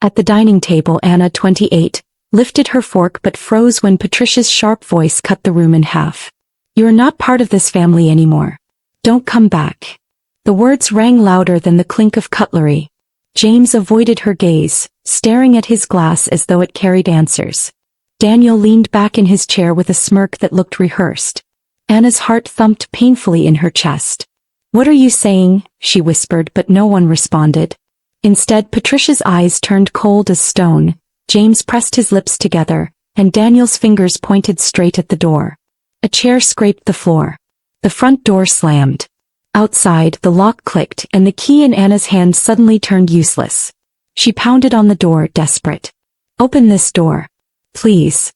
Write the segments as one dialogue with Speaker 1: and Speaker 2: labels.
Speaker 1: At the dining table, Anna, 28, lifted her fork but froze when Patricia's sharp voice cut the room in half. "You're not part of this family anymore. Don't come back." The words rang louder than the clink of cutlery. James avoided her gaze, staring at his glass as though it carried answers. Daniel leaned back in his chair with a smirk that looked rehearsed. Anna's heart thumped painfully in her chest. "What are you saying?" she whispered, but no one responded. Instead, Patricia's eyes turned cold as stone. James pressed his lips together, and Daniel's fingers pointed straight at the door. A chair scraped the floor. The front door slammed. Outside, the lock clicked and the key in Anna's hand suddenly turned useless. She pounded on the door, desperate. "Open this door. Please."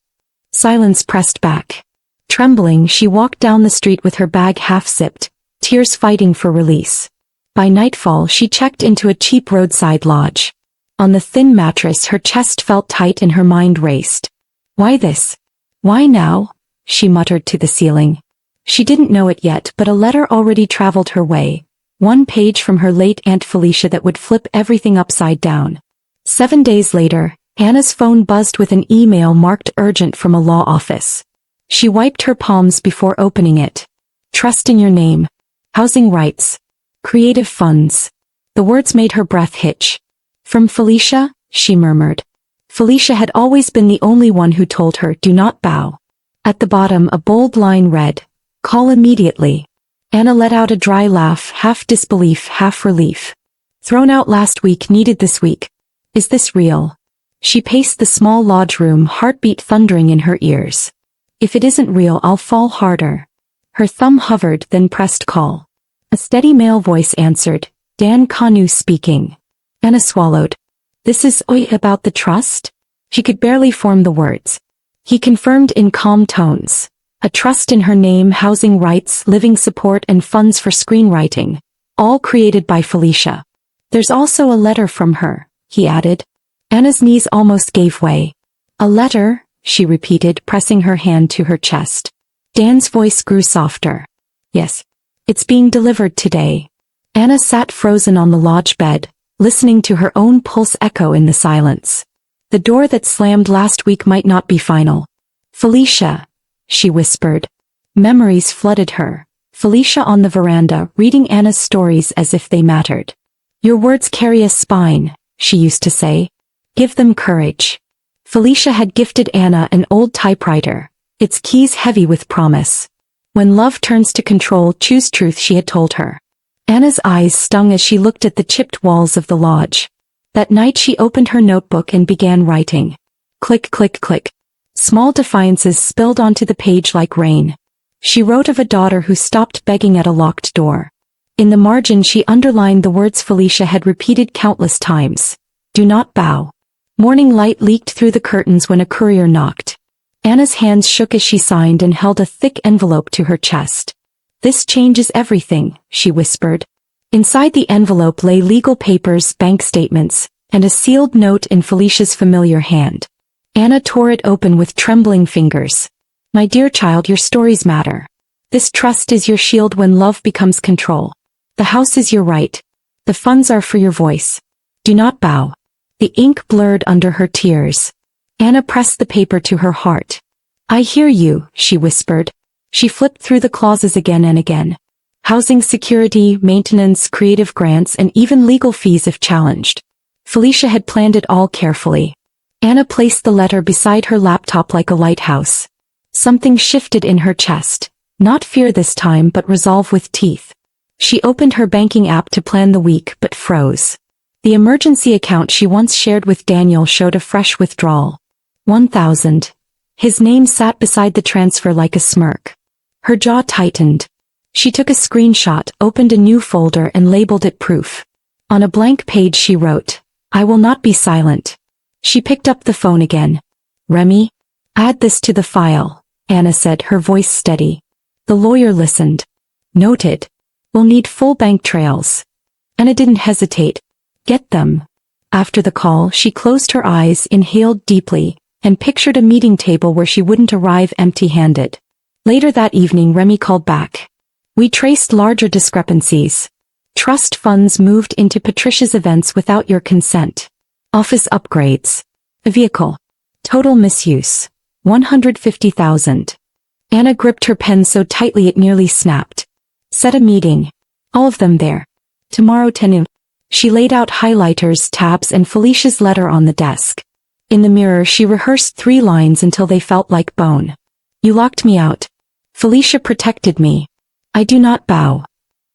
Speaker 1: Silence pressed back. Trembling, she walked down the street with her bag half-zipped, tears fighting for release. By nightfall, she checked into a cheap roadside lodge. On the thin mattress, her chest felt tight and her mind raced. "Why this? Why now?" she muttered to the ceiling. She didn't know it yet, but a letter already traveled her way. One page from her late Aunt Felicia that would flip everything upside down. 7 days later, Anna's phone buzzed with an email marked urgent from a law office. She wiped her palms before opening it. "Trust in your name. Housing rights. Creative funds." The words made her breath hitch. "From Felicia?" she murmured. Felicia had always been the only one who told her, "Do not bow." At the bottom, a bold line read, "Call immediately." Anna let out a dry laugh, half disbelief, half relief. Thrown out last week, needed this week. Is this real? She paced the small lodge room, heartbeat thundering in her ears. If it isn't real, I'll fall harder. Her thumb hovered, then pressed call. A steady male voice answered, "Dan Kanu speaking." Anna swallowed. "This is about the trust?" She could barely form the words. He confirmed in calm tones. "A trust in her name, housing rights, living support and funds for screenwriting. All created by Felicia. There's also a letter from her," he added. Anna's knees almost gave way. "A letter?" she repeated, pressing her hand to her chest. Dan's voice grew softer. "Yes. It's being delivered today." Anna sat frozen on the lodge bed, listening to her own pulse echo in the silence. The door that slammed last week might not be final. "Felicia," she whispered. Memories flooded her. Felicia on the veranda, reading Anna's stories as if they mattered. "Your words carry a spine," she used to say. "Give them courage." Felicia had gifted Anna an old typewriter, its keys heavy with promise. "When love turns to control, choose truth," she had told her. Anna's eyes stung as she looked at the chipped walls of the lodge. That night she opened her notebook and began writing. Click, click, click. Small defiances spilled onto the page like rain. She wrote of a daughter who stopped begging at a locked door. In the margin she underlined the words Felicia had repeated countless times. "Do not bow." Morning light leaked through the curtains when a courier knocked. Anna's hands shook as she signed and held a thick envelope to her chest. "This changes everything," she whispered. Inside the envelope lay legal papers, bank statements, and a sealed note in Felicia's familiar hand. Anna tore it open with trembling fingers. "My dear child, your stories matter. This trust is your shield when love becomes control. The house is your right. The funds are for your voice. Do not bow." The ink blurred under her tears. Anna pressed the paper to her heart. "I hear you," she whispered. She flipped through the clauses again and again. Housing security, maintenance, creative grants, and even legal fees if challenged. Felicia had planned it all carefully. Anna placed the letter beside her laptop like a lighthouse. Something shifted in her chest. Not fear this time, but resolve with teeth. She opened her banking app to plan the week but froze. The emergency account she once shared with Daniel showed a fresh withdrawal. 1,000. His name sat beside the transfer like a smirk. Her jaw tightened. She took a screenshot, opened a new folder and labeled it proof. On a blank page she wrote, "I will not be silent." She picked up the phone again. "Remy? Add this to the file," Anna said, her voice steady. The lawyer listened. "Noted. We'll need full bank trails." Anna didn't hesitate. "Get them." After the call, she closed her eyes, inhaled deeply, and pictured a meeting table where she wouldn't arrive empty-handed. Later that evening, Remy called back. "We traced larger discrepancies. Trust funds moved into Patricia's events without your consent. Office upgrades. A vehicle. Total misuse. 150,000. Anna gripped her pen so tightly it nearly snapped. Set a meeting. All of them there. Tomorrow 10 a.m. She laid out highlighters, tabs, and Felicia's letter on the desk. In the mirror she rehearsed 3 lines until they felt like bone. You locked me out. Felicia protected me. I do not bow.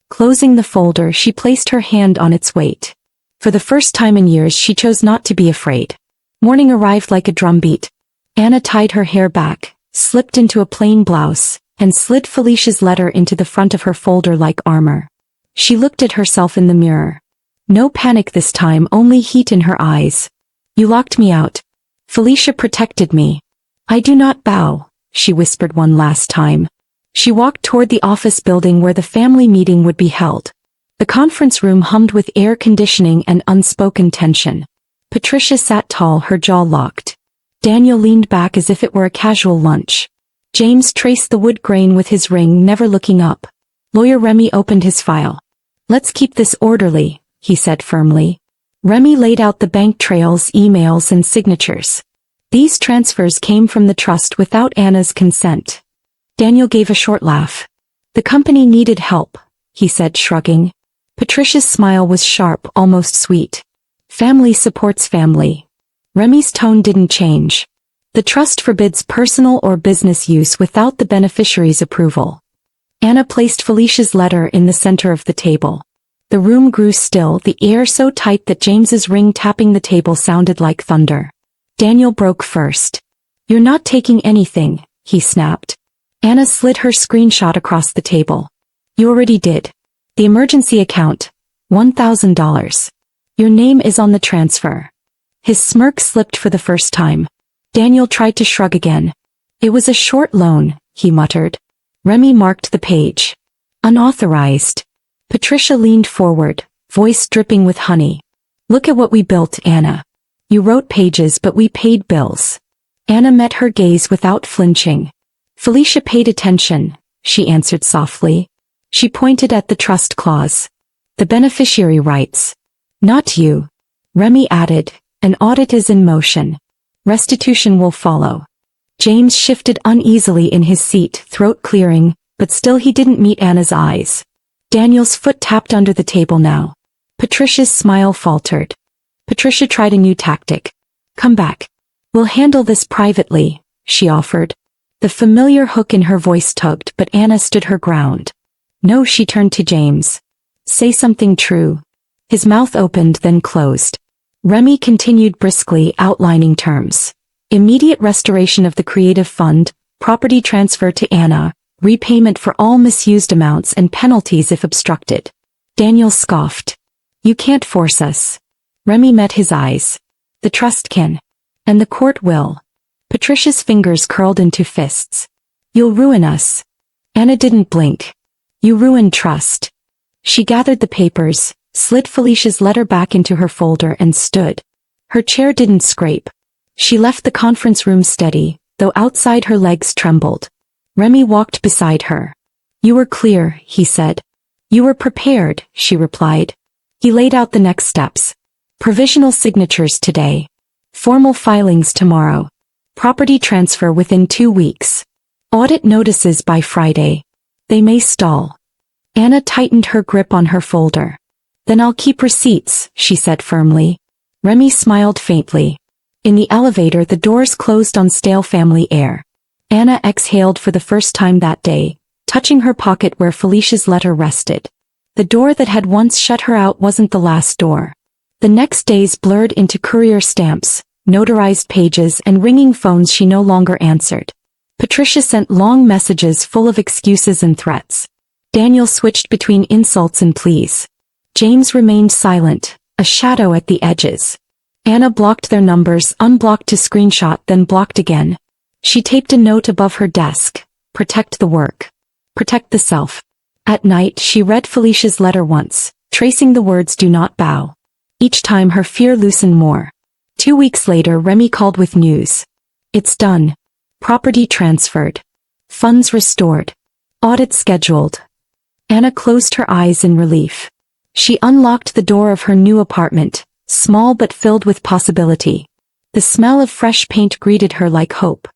Speaker 1: Closing the folder, she placed her hand on its weight. For the first time in years she chose not to be afraid. Morning arrived like a drumbeat. Anna tied her hair back, slipped into a plain blouse, and slid Felicia's letter into the front of her folder like armor. She looked at herself in the mirror. No panic this time, only heat in her eyes. You locked me out. Felicia protected me. I do not bow, she whispered one last time. She walked toward the office building where the family meeting would be held. The conference room hummed with air conditioning and unspoken tension. Patricia sat tall, her jaw locked. Daniel leaned back as if it were a casual lunch. James traced the wood grain with his ring, never looking up. Lawyer Remy opened his file. Let's keep this orderly, he said firmly. Remy laid out the bank trails, emails, and signatures. These transfers came from the trust without Anna's consent. Daniel gave a short laugh. The company needed help, he said, shrugging. Patricia's smile was sharp, almost sweet. Family supports family. Remy's tone didn't change. The trust forbids personal or business use without the beneficiary's approval. Anna placed Felicia's letter in the center of the table. The room grew still, the air so tight that James's ring tapping the table sounded like thunder. Daniel broke first. You're not taking anything, he snapped. Anna slid her screenshot across the table. You already did. The emergency account. $1,000. Your name is on the transfer. His smirk slipped for the first time. Daniel tried to shrug again. It was a short loan, he muttered. Remy marked the page. Unauthorized. Patricia leaned forward, voice dripping with honey. Look at what we built, Anna. You wrote pages, but we paid bills. Anna met her gaze without flinching. Felicia paid attention, she answered softly. She pointed at the trust clause. The beneficiary rights. Not you. Remy added, an audit is in motion. Restitution will follow. James shifted uneasily in his seat, throat clearing, but still he didn't meet Anna's eyes. Daniel's foot tapped under the table now. Patricia's smile faltered. Patricia tried a new tactic. Come back. We'll handle this privately, she offered. The familiar hook in her voice tugged, but Anna stood her ground. No, she turned to James. Say something true. His mouth opened then closed. Remy continued briskly, outlining terms. Immediate restoration of the creative fund, property transfer to Anna, repayment for all misused amounts and penalties if obstructed. Daniel scoffed. You can't force us. Remy met his eyes. The trust can. And the court will. Patricia's fingers curled into fists. You'll ruin us. Anna didn't blink. You ruined trust. She gathered the papers, slid Felicia's letter back into her folder and stood. Her chair didn't scrape. She left the conference room steady, though outside her legs trembled. Remy walked beside her. You were clear, he said. You were prepared, she replied. He laid out the next steps. Provisional signatures today. Formal filings tomorrow. Property transfer within 2 weeks. Audit notices by Friday. They may stall. Anna tightened her grip on her folder. Then I'll keep receipts, she said firmly. Remy smiled faintly. In the elevator the doors closed on stale family air. Anna exhaled for the first time that day, touching her pocket where Felicia's letter rested. The door that had once shut her out wasn't the last door. The next days blurred into courier stamps, notarized pages and ringing phones she no longer answered. Patricia sent long messages full of excuses and threats. Daniel switched between insults and pleas. James remained silent, a shadow at the edges. Anna blocked their numbers, unblocked to screenshot, then blocked again. She taped a note above her desk. Protect the work. Protect the self. At night she read Felicia's letter once, tracing the words do not bow. Each time her fear loosened more. 2 weeks later Remy called with news. It's done. Property transferred. Funds restored. Audit scheduled. Anna closed her eyes in relief. She unlocked the door of her new apartment, small but filled with possibility. The smell of fresh paint greeted her like hope.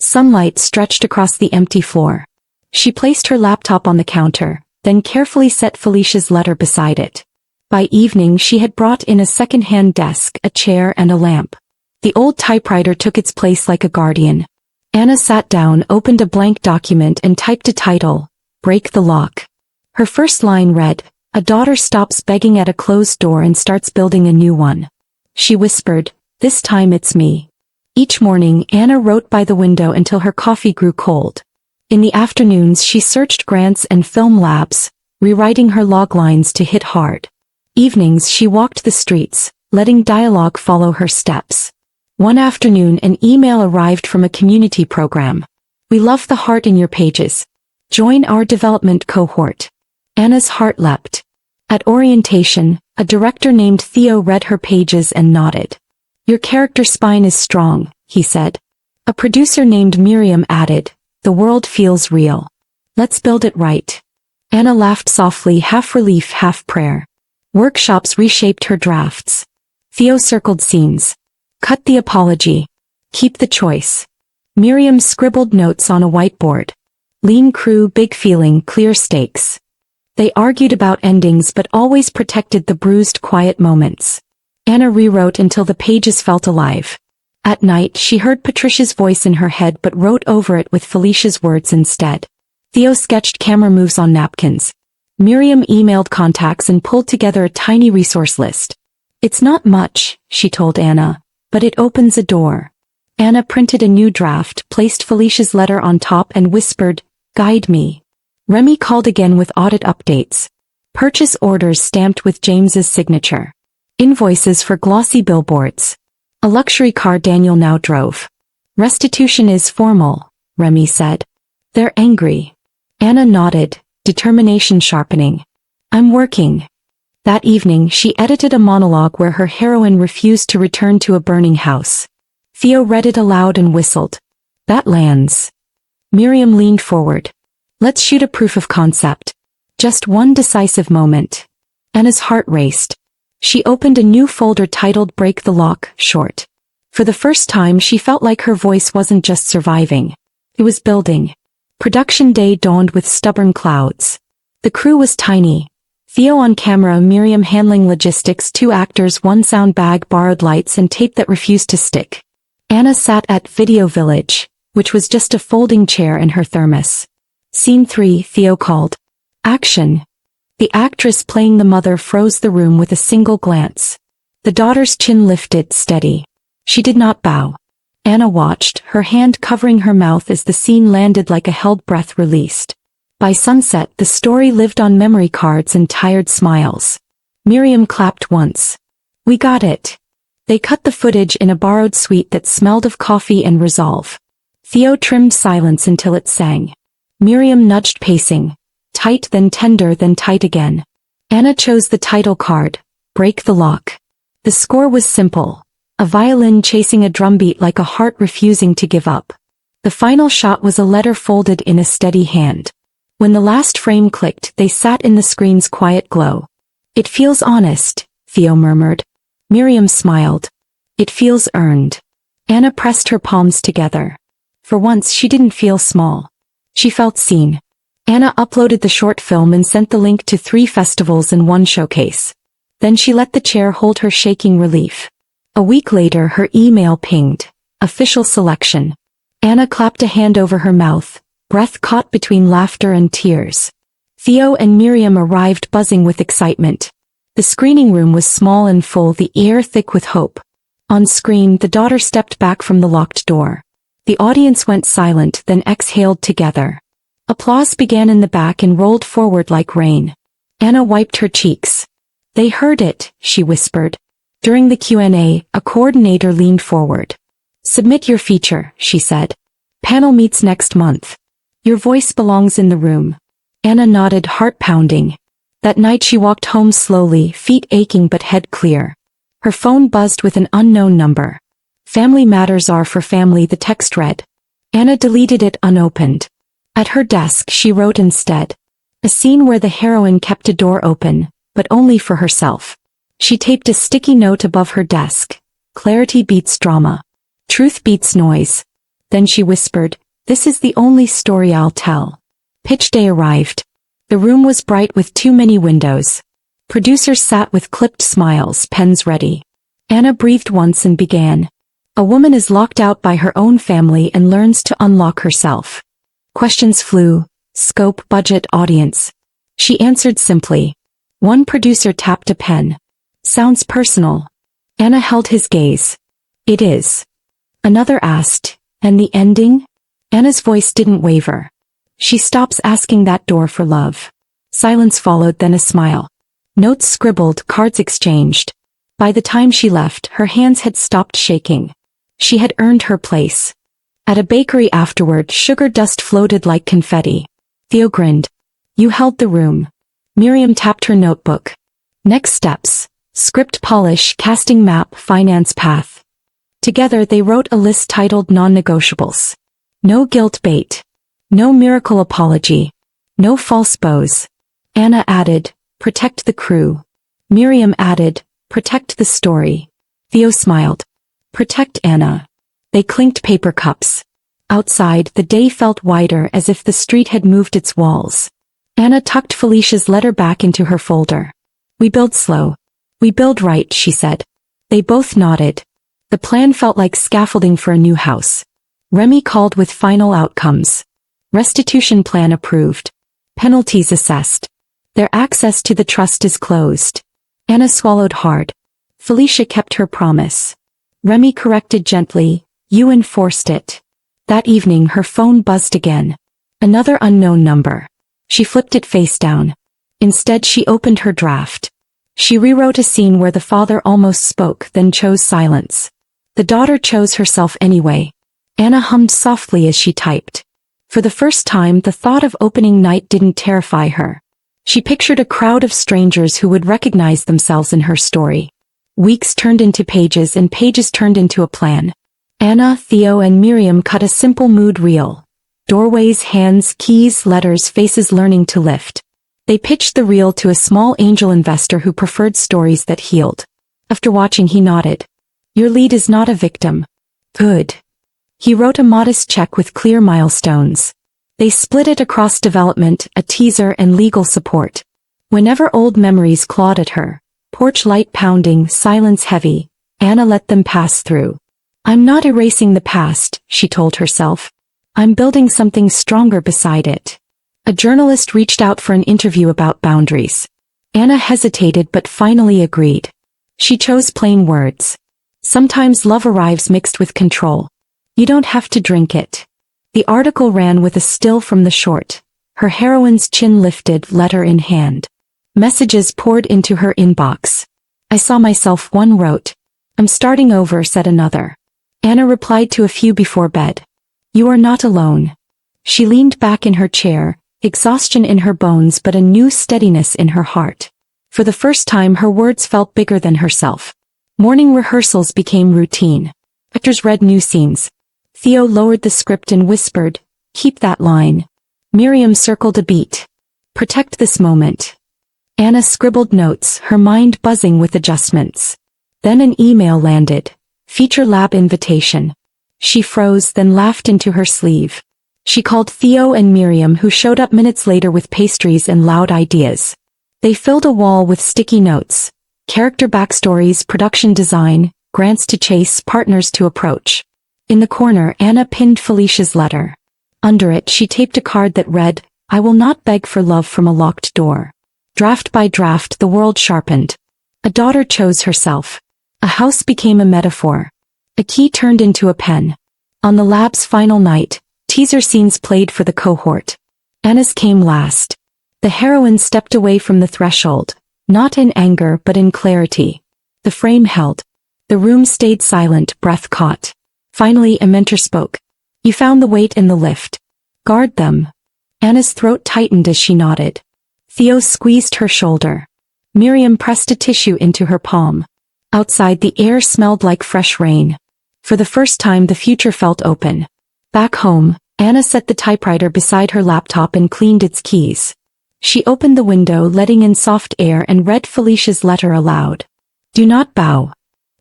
Speaker 1: Sunlight stretched across the empty floor. She placed her laptop on the counter, then carefully set Felicia's letter beside it. By evening she had brought in a second-hand desk, a chair and a lamp. The old typewriter took its place like a guardian. Anna sat down, opened a blank document and typed a title, Break the Lock. Her first line read, "A daughter stops begging at a closed door and starts building a new one." She whispered, "This time it's me." Each morning Anna wrote by the window until her coffee grew cold. In the afternoons she searched grants and film labs, rewriting her log lines to hit hard. Evenings she walked the streets, letting dialogue follow her steps. One afternoon an email arrived from a community program. "We love the heart in your pages. Join our development cohort." Anna's heart leapt. At orientation, a director named Theo read her pages and nodded. "Your character spine is strong," he said. A producer named Miriam added, "The world feels real. Let's build it right." Anna laughed softly, half relief, half prayer. Workshops reshaped her drafts. Theo circled scenes. Cut the apology. Keep the choice. Miriam scribbled notes on a whiteboard. Lean crew, big feeling, clear stakes. They argued about endings but always protected the bruised, quiet moments. Anna rewrote until the pages felt alive. At night she heard Patricia's voice in her head but wrote over it with Felicia's words instead. Theo sketched camera moves on napkins. Miriam emailed contacts and pulled together a tiny resource list. "It's not much," she told Anna, "but it opens a door." Anna printed a new draft, placed Felicia's letter on top and whispered, "Guide me." Remy called again with audit updates. Purchase orders stamped with James's signature. Invoices for glossy billboards. A luxury car Daniel now drove. "Restitution is formal," Remy said. "They're angry." Anna nodded, determination sharpening. "I'm working." That evening she edited a monologue where her heroine refused to return to a burning house. Theo read it aloud and whistled. "That lands." Miriam leaned forward. "Let's shoot a proof of concept. Just one decisive moment." Anna's heart raced. She opened a new folder titled Break the Lock, short. For the first time she felt like her voice wasn't just surviving. It was building. Production day dawned with stubborn clouds. The crew was tiny. Theo on camera, Miriam handling logistics, 2 actors, 1 sound bag, borrowed lights and tape that refused to stick. Anna sat at Video Village, which was just a folding chair and her thermos. Scene 3, Theo called. "Action." The actress playing the mother froze the room with a single glance. The daughter's chin lifted, steady. She did not bow. Anna watched, her hand covering her mouth as the scene landed like a held breath released. By sunset the story lived on memory cards and tired smiles. Miriam clapped once. "We got it." They cut the footage in a borrowed suite that smelled of coffee and resolve. Theo trimmed silence until it sang. Miriam nudged pacing. Tight, then tender, then tight again. Anna chose the title card, Break the Lock. The score was simple. A violin chasing a drumbeat like a heart refusing to give up. The final shot was a letter folded in a steady hand. When the last frame clicked, they sat in the screen's quiet glow. "It feels honest," Theo murmured. Miriam smiled. "It feels earned." Anna pressed her palms together. For once she didn't feel small. She felt seen. Anna uploaded the short film and sent the link to 3 festivals and 1 showcase. Then she let the chair hold her, shaking relief. A week later her email pinged. Official selection. Anna clapped a hand over her mouth, breath caught between laughter and tears. Theo and Miriam arrived buzzing with excitement. The screening room was small and full, the air thick with hope. On screen the daughter stepped back from the locked door. The audience went silent, then exhaled together. Applause began in the back and rolled forward like rain. Anna wiped her cheeks. "They heard it," she whispered. During the Q&A, a coordinator leaned forward. "Submit your feature," she said. "Panel meets next month. Your voice belongs in the room." Anna nodded, heart pounding. That night she walked home slowly, feet aching but head clear. Her phone buzzed with an unknown number. "Family matters are for family," the text read. Anna deleted it unopened. At her desk she wrote instead. A scene where the heroine kept a door open, but only for herself. She taped a sticky note above her desk. Clarity beats drama. Truth beats noise. Then she whispered, "This is the only story I'll tell." Pitch day arrived. The room was bright with too many windows. Producers sat with clipped smiles, pens ready. Anna breathed once and began. A woman is locked out by her own family and learns to unlock herself. Questions flew. Scope, budget, audience. She answered simply. One producer tapped a pen. Sounds personal. Anna held his gaze. It is. Another asked, and the ending? Anna's voice didn't waver. She stops asking that door for love. Silence followed, then a smile. Notes scribbled, cards exchanged. By the time she left, her hands had stopped shaking. She had earned her place. At a bakery afterward, sugar dust floated like confetti. Theo grinned. You held the room. Miriam tapped her notebook. Next steps. Script polish, casting map, finance path. Together they wrote a list titled Non-Negotiables. No guilt bait. No miracle apology. No false bows. Anna added, protect the crew. Miriam added, protect the story. Theo smiled. Protect Anna. They clinked paper cups. Outside, the day felt wider, as if the street had moved its walls. Anna tucked Felicia's letter back into her folder. We build slow. We build right, she said. They both nodded. The plan felt like scaffolding for a new house. Remy called with final outcomes. Restitution plan approved. Penalties assessed. Their access to the trust is closed. Anna swallowed hard. Felicia kept her promise. Remy corrected gently, you enforced it. That evening her phone buzzed again. Another unknown number. She flipped it face down. Instead she opened her draft. She rewrote a scene where the father almost spoke, then chose silence. The daughter chose herself anyway. Anna hummed softly as she typed. For the first time, the thought of opening night didn't terrify her. She pictured a crowd of strangers who would recognize themselves in her story. Weeks turned into pages and pages turned into a plan. Anna, Theo, and Miriam cut a simple mood reel. Doorways, hands, keys, letters, faces learning to lift. They pitched the reel to a small angel investor who preferred stories that healed. After watching, he nodded. Your lead is not a victim. Good. He wrote a modest check with clear milestones. They split it across development, a teaser, and legal support. Whenever old memories clawed at her, porch light pounding, silence heavy, Anna let them pass through. I'm not erasing the past, she told herself. I'm building something stronger beside it. A journalist reached out for an interview about boundaries. Anna hesitated but finally agreed. She chose plain words. Sometimes love arrives mixed with control. You don't have to drink it. The article ran with a still from the short. Her heroine's chin lifted, letter in hand. Messages poured into her inbox. I saw myself, one wrote. I'm starting over, said another. Anna replied to a few before bed. You are not alone. She leaned back in her chair, exhaustion in her bones but a new steadiness in her heart. For the first time her words felt bigger than herself. Morning rehearsals became routine. Actors read new scenes. Theo lowered the script and whispered, keep that line. Miriam circled a beat. Protect this moment. Anna scribbled notes, her mind buzzing with adjustments. Then an email landed. Feature lab invitation. She froze, then laughed into her sleeve. She called Theo and Miriam, who showed up minutes later with pastries and loud ideas. They filled a wall with sticky notes. Character backstories, production design, grants to chase, partners to approach. In the corner, Anna pinned Felicia's letter. Under it, she taped a card that read, I will not beg for love from a locked door. Draft by draft, the world sharpened. A daughter chose herself. A house became a metaphor. A key turned into a pen. On the lab's final night, teaser scenes played for the cohort. Anna's came last. The heroine stepped away from the threshold, not in anger but in clarity. The frame held. The room stayed silent, breath caught. Finally a mentor spoke. You found the weight in the lift. Guard them. Anna's throat tightened as she nodded. Theo squeezed her shoulder. Miriam pressed a tissue into her palm. Outside the air smelled like fresh rain. For the first time the future felt open. Back home, Anna set the typewriter beside her laptop and cleaned its keys. She opened the window, letting in soft air, and read Felicia's letter aloud. Do not bow.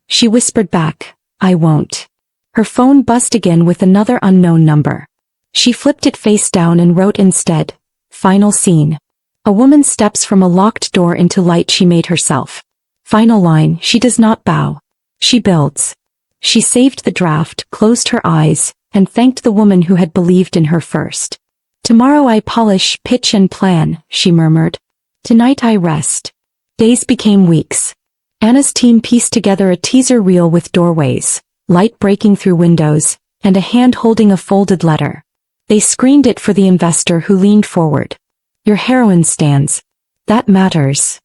Speaker 1: She whispered back, I won't. Her phone buzzed again with another unknown number. She flipped it face down and wrote instead, Final scene. A woman steps from a locked door into light she made herself. Final line, she does not bow. She builds. She saved the draft, closed her eyes, and thanked the woman who had believed in her first. Tomorrow I polish, pitch and plan, she murmured. Tonight I rest. Days became weeks. Anna's team pieced together a teaser reel with doorways, light breaking through windows, and a hand holding a folded letter. They screened it for the investor who leaned forward. Your heroine stands. That matters.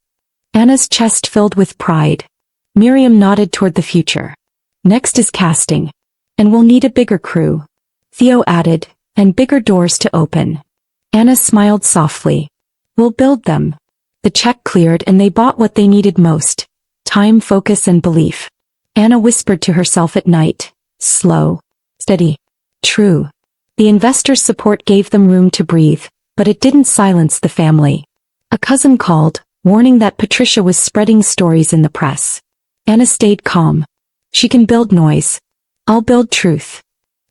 Speaker 1: Anna's chest filled with pride. Miriam nodded toward the future. Next is casting. And we'll need a bigger crew. Theo added, and bigger doors to open. Anna smiled softly. We'll build them. The check cleared and they bought what they needed most. Time, focus and belief. Anna whispered to herself at night. Slow. Steady. True. The investor's support gave them room to breathe, but it didn't silence the family. A cousin called, warning that Patricia was spreading stories in the press. Anna stayed calm. She can build noise. I'll build truth.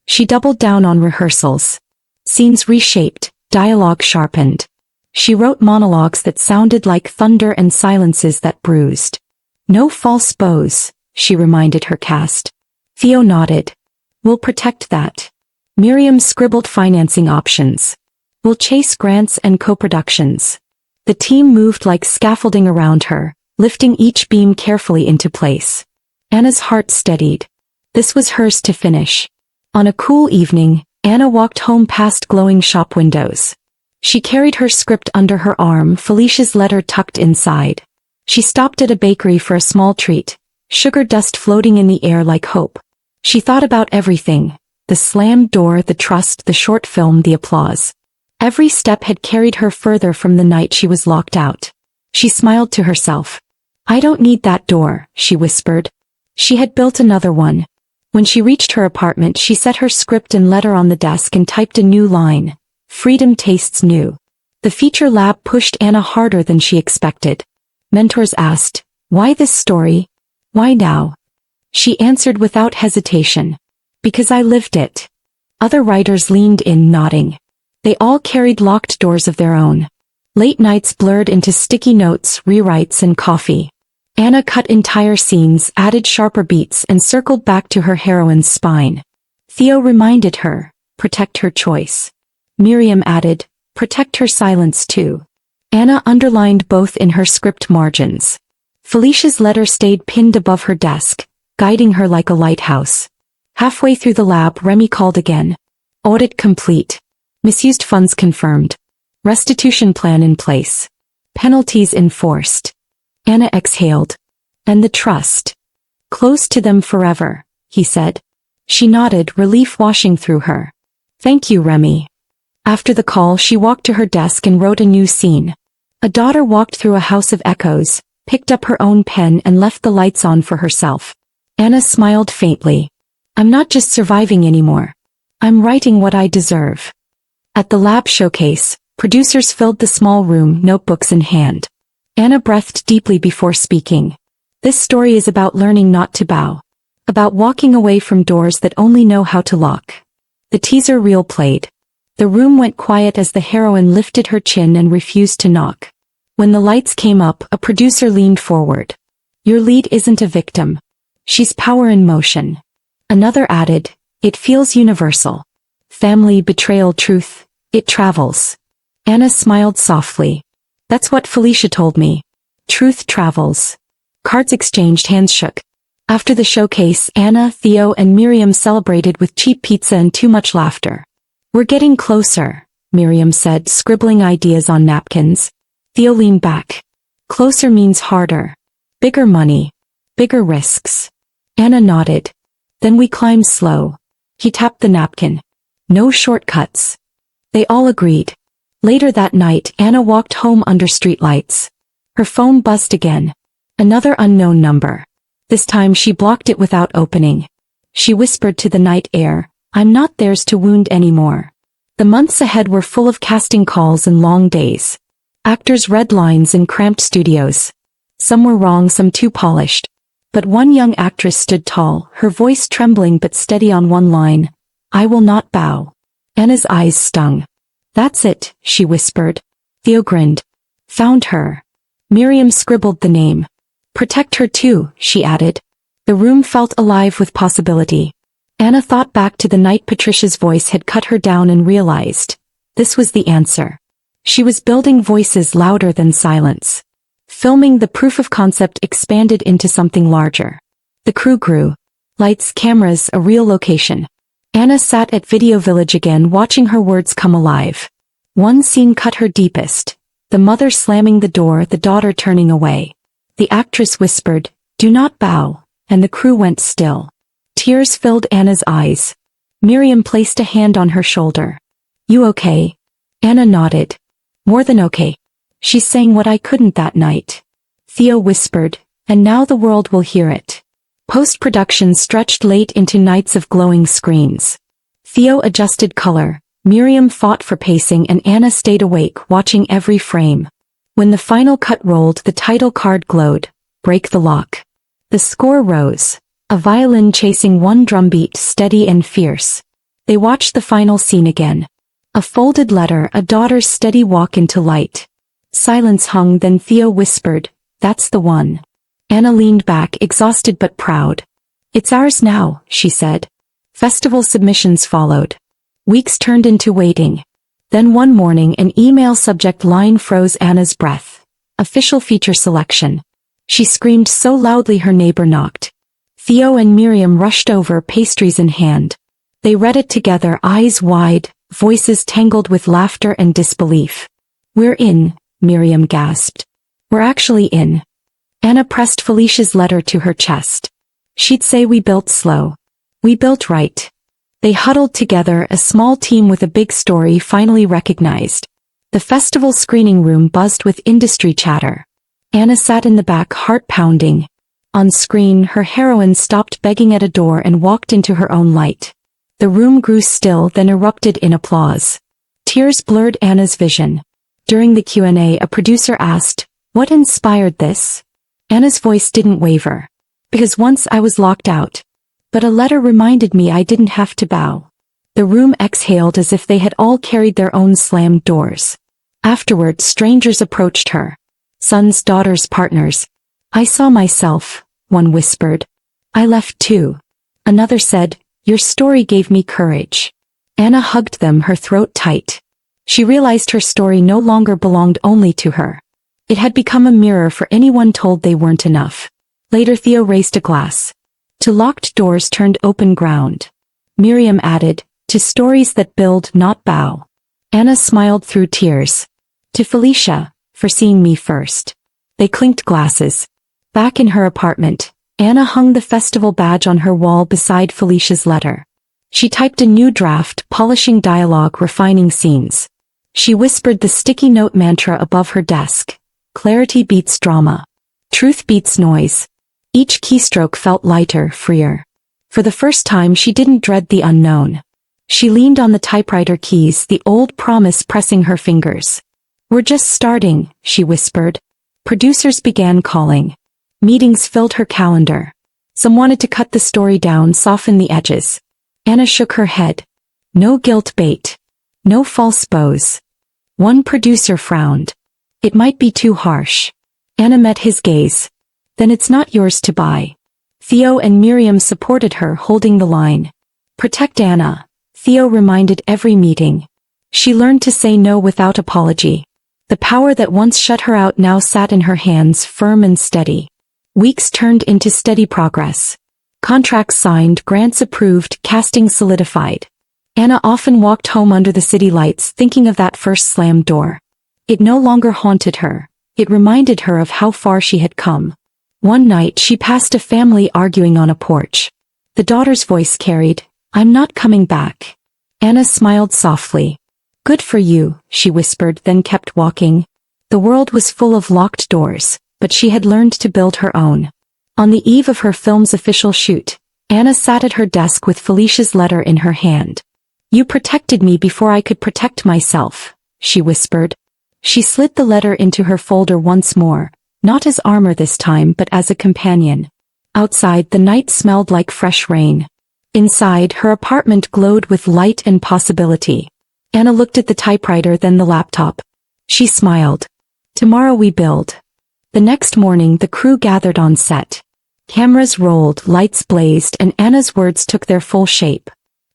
Speaker 1: She doubled down on rehearsals. Scenes reshaped, dialogue sharpened. She wrote monologues that sounded like thunder and silences that bruised. No false bows, she reminded her cast. Theo nodded. We'll protect that. Miriam scribbled financing options. We'll chase grants and co-productions. The team moved like scaffolding around her, lifting each beam carefully into place. Anna's heart steadied. This was hers to finish. On a cool evening, Anna walked home past glowing shop windows. She carried her script under her arm, Felicia's letter tucked inside. She stopped at a bakery for a small treat, sugar dust floating in the air like hope. She thought about everything, the slammed door, the trust, the short film, the applause. Every step had carried her further from the night she was locked out. She smiled to herself. I don't need that door, she whispered. She had built another one. When she reached her apartment, she set her script and letter on the desk and typed a new line. Freedom tastes new. The feature lab pushed Anna harder than she expected. Mentors asked, why this story? Why now? She answered without hesitation. Because I lived it. Other writers leaned in, nodding. They all carried locked doors of their own. Late nights blurred into sticky notes, rewrites and coffee. Anna cut entire scenes, added sharper beats and circled back to her heroine's spine. Theo reminded her, protect her choice. Miriam added, protect her silence too. Anna underlined both in her script margins. Felicia's letter stayed pinned above her desk, guiding her like a lighthouse. Halfway through the lab, Remy called again. Audit complete. Misused funds confirmed. Restitution plan in place. Penalties enforced. Anna exhaled. And the trust. Close to them forever, he said. She nodded, relief washing through her. Thank you, Remy. After the call, she walked to her desk and wrote a new scene. A daughter walked through a house of echoes, picked up her own pen and left the lights on for herself. Anna smiled faintly. I'm not just surviving anymore. I'm writing what I deserve. At the lab showcase, producers filled the small room, notebooks in hand. Anna breathed deeply before speaking. This story is about learning not to bow. About walking away from doors that only know how to lock. The teaser reel played. The room went quiet as the heroine lifted her chin and refused to knock. When the lights came up, a producer leaned forward. Your lead isn't a victim. She's power in motion. Another added, it feels universal. Family, betrayal, truth, it travels. Anna smiled softly. That's what Felicia told me. Truth travels. Cards exchanged, hands shook. After the showcase, Anna, Theo and Miriam celebrated with cheap pizza and too much laughter. We're getting closer, Miriam said, scribbling ideas on napkins. Theo leaned back. Closer means harder. Bigger money. Bigger risks. Anna nodded. Then we climb slow. He tapped the napkin. No shortcuts. They all agreed. Later that night, Anna walked home under streetlights. Her phone buzzed again. Another unknown number. This time she blocked it without opening. She whispered to the night air, I'm not theirs to wound anymore. The months ahead were full of casting calls and long days. Actors read lines in cramped studios. Some were wrong, some too polished. But one young actress stood tall, her voice trembling but steady on one line. I will not bow. Anna's eyes stung. That's it, she whispered. Theo grinned. Found her. Miriam scribbled the name. Protect her too, she added. The room felt alive with possibility. Anna thought back to the night Patricia's voice had cut her down and realized. This was the answer. She was building voices louder than silence. Filming the proof of concept expanded into something larger. The crew grew. Lights, cameras, a real location. Anna sat at Video Village again, watching her words come alive. One scene cut her deepest. The mother slamming the door, the daughter turning away. The actress whispered, "Do not bow," and the crew went still. Tears filled Anna's eyes. Miriam placed a hand on her shoulder. You okay? Anna nodded. More than okay. She sang what I couldn't that night. Theo whispered, and now the world will hear it. Post-production stretched late into nights of glowing screens. Theo adjusted color, Miriam fought for pacing, and Anna stayed awake watching every frame. When the final cut rolled, the title card glowed, Break the Lock. The score rose, a violin chasing one drumbeat, steady and fierce. They watched the final scene again. A folded letter, a daughter's steady walk into light. Silence hung, then Theo whispered, "That's the one." Anna leaned back, exhausted but proud. "It's ours now," she said. Festival submissions followed. Weeks turned into waiting. Then one morning an email subject line froze Anna's breath. Official feature selection. She screamed so loudly her neighbor knocked. Theo and Miriam rushed over, pastries in hand. They read it together, eyes wide, voices tangled with laughter and disbelief. "We're in," Miriam gasped. "We're actually in." Anna pressed Felicia's letter to her chest. She'd say, "We built slow. We built right." They huddled together, a small team with a big story finally recognized. The festival screening room buzzed with industry chatter. Anna sat in the back, heart pounding. On screen, her heroine stopped begging at a door and walked into her own light. The room grew still, then erupted in applause. Tears blurred Anna's vision. During the Q&A, a producer asked, "What inspired this?" Anna's voice didn't waver. "Because once I was locked out. But a letter reminded me I didn't have to bow." The room exhaled as if they had all carried their own slammed doors. Afterward, strangers approached her. Sons, daughters, partners. "I saw myself," one whispered. "I left too." Another said, "Your story gave me courage." Anna hugged them, her throat tight. She realized her story no longer belonged only to her. It had become a mirror for anyone told they weren't enough. Later Theo raised a glass. To locked doors turned open ground. Miriam added, "To stories that build, not bow." Anna smiled through tears. To Felicia, for seeing me first. They clinked glasses. Back in her apartment, Anna hung the festival badge on her wall beside Felicia's letter. She typed a new draft, polishing dialogue, refining scenes. She whispered the sticky note mantra above her desk. Clarity beats drama. Truth beats noise. Each keystroke felt lighter, freer. For the first time she didn't dread the unknown. She leaned on the typewriter keys, the old promise pressing her fingers. "We're just starting," she whispered. Producers began calling. Meetings filled her calendar. Some wanted to cut the story down, soften the edges. Anna shook her head. No guilt bait. No false bows. One producer frowned. It might be too harsh. Anna met his gaze. Then it's not yours to buy. Theo and Miriam supported her, holding the line. Protect Anna, Theo reminded every meeting. She learned to say no without apology. The power that once shut her out now sat in her hands, firm and steady. Weeks turned into steady progress. Contracts signed, grants approved, casting solidified. Anna often walked home under the city lights, thinking of that first slammed door. It no longer haunted her. It reminded her of how far she had come. One night she passed a family arguing on a porch. The daughter's voice carried, "I'm not coming back." Anna smiled softly. "Good for you," she whispered, then kept walking. The world was full of locked doors, but she had learned to build her own. On the eve of her film's official shoot, Anna sat at her desk with Felicia's letter in her hand. "You protected me before I could protect myself," she whispered. She slid the letter into her folder once more, not as armor this time but as a companion. Outside, the night smelled like fresh rain. Inside, her apartment glowed with light and possibility. Anna looked at the typewriter, then the laptop. She smiled. Tomorrow we build. The next morning, the crew gathered on set. Cameras rolled, lights blazed, and Anna's words took their full shape.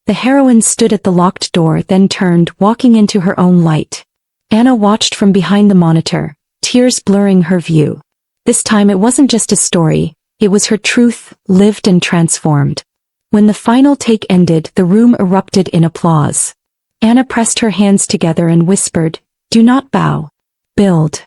Speaker 1: The heroine stood at the locked door, then turned, walking into her own light. Anna watched from behind the monitor, tears blurring her view. This time it wasn't just a story, it was her truth, lived and transformed. When the final take ended, the room erupted in applause. Anna pressed her hands together and whispered, "Do not bow. Build."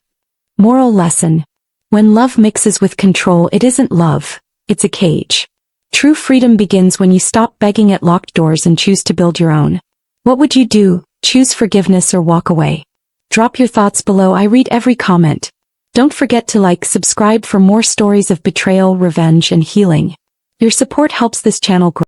Speaker 1: Moral lesson. When love mixes with control, it isn't love, it's a cage. True freedom begins when you stop begging at locked doors and choose to build your own. What would you do? Choose forgiveness or walk away? Drop your thoughts below. I read every comment. Don't forget to like, subscribe for more stories of betrayal, revenge, and healing. Your support helps this channel grow.